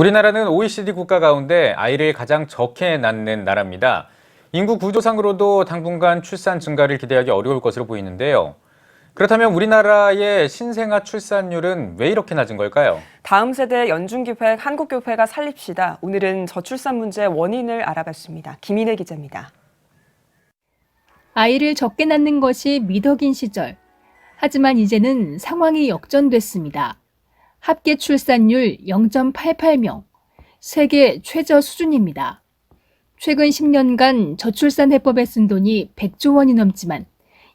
우리나라는 OECD 국가 가운데 아이를 가장 적게 낳는 나라입니다. 인구 구조상으로도 당분간 출산 증가를 기대하기 어려울 것으로 보이는데요. 그렇다면 우리나라의 신생아 출산율은 왜 이렇게 낮은 걸까요? 다음 세대 연중기획 한국교회가 살립시다. 오늘은 저출산 문제의 원인을 알아봤습니다. 김인혜 기자입니다. 아이를 적게 낳는 것이 미덕인 시절. 하지만 이제는 상황이 역전됐습니다. 합계 출산율 0.88명, 세계 최저 수준입니다. 최근 10년간 저출산 해법에 쓴 돈이 100조 원이 넘지만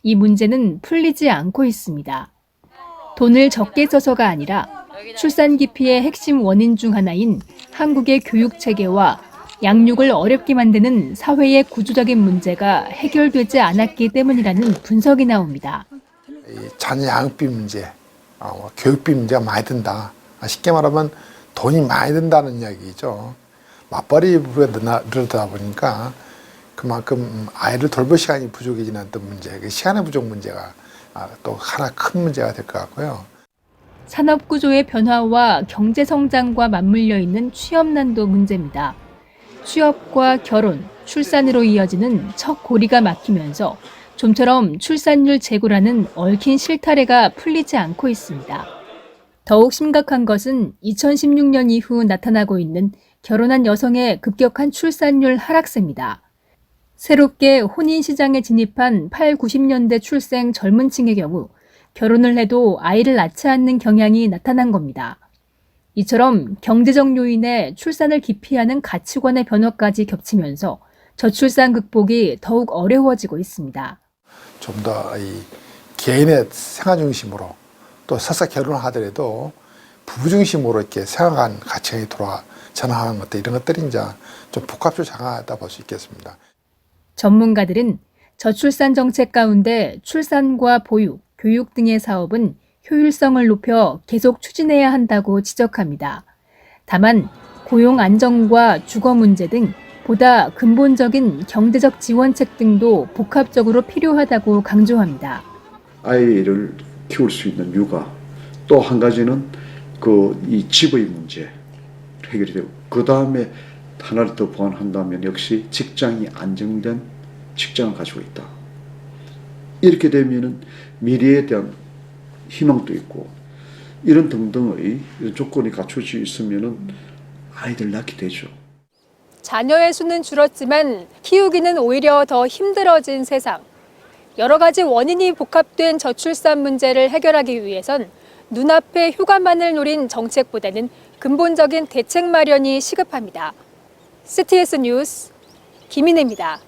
이 문제는 풀리지 않고 있습니다. 돈을 적게 써서가 아니라 출산 기피의 핵심 원인 중 하나인 한국의 교육 체계와 양육을 어렵게 만드는 사회의 구조적인 문제가 해결되지 않았기 때문이라는 분석이 나옵니다. 자녀 양육비 문제, 교육비 문제가 많이 든다. 쉽게 말하면 돈이 많이 든다는 이야기죠. 맞벌이 부부가 늘어다 보니까 그만큼 아이를 돌볼 시간이 부족해지는 어떤 문제, 시간의 부족 문제가 또 하나 큰 문제가 될 것 같고요. 산업 구조의 변화와 경제 성장과 맞물려 있는 취업난도 문제입니다. 취업과 결혼, 출산으로 이어지는 첫 고리가 막히면서 좀처럼 출산율 제고라는 얽힌 실타래가 풀리지 않고 있습니다. 더욱 심각한 것은 2016년 이후 나타나고 있는 결혼한 여성의 급격한 출산율 하락세입니다. 새롭게 혼인시장에 진입한 8, 90년대 출생 젊은 층의 경우 결혼을 해도 아이를 낳지 않는 경향이 나타난 겁니다. 이처럼 경제적 요인에 출산을 기피하는 가치관의 변화까지 겹치면서 저출산 극복이 더욱 어려워지고 있습니다. 좀 더 개인의 생활 중심으로 또 설사 결혼을 하더라도 부부 중심으로 이렇게 생활하는 가치관이 전환하는 것들 이런 것들이 이제 좀 복합적으로 작용하다 볼 수 있겠습니다. 전문가들은 저출산 정책 가운데 출산과 보육, 교육 등의 사업은 효율성을 높여 계속 추진해야 한다고 지적합니다. 다만 고용 안정과 주거 문제 등 보다 근본적인 경제적 지원책 등도 복합적으로 필요하다고 강조합니다. 아이를 키울 수 있는 육아, 또 한 가지는 이 집의 문제 해결이 되고, 그 다음에 하나를 더 보완한다면 역시 직장이 안정된 직장을 가지고 있다. 이렇게 되면은 미래에 대한 희망도 있고, 이런 등등의 조건이 갖춰져 있으면은 아이들 낳게 되죠. 자녀의 수는 줄었지만 키우기는 오히려 더 힘들어진 세상. 여러 가지 원인이 복합된 저출산 문제를 해결하기 위해선 눈앞의 휴가만을 노린 정책보다는 근본적인 대책 마련이 시급합니다. CTS 뉴스 김인혜입니다.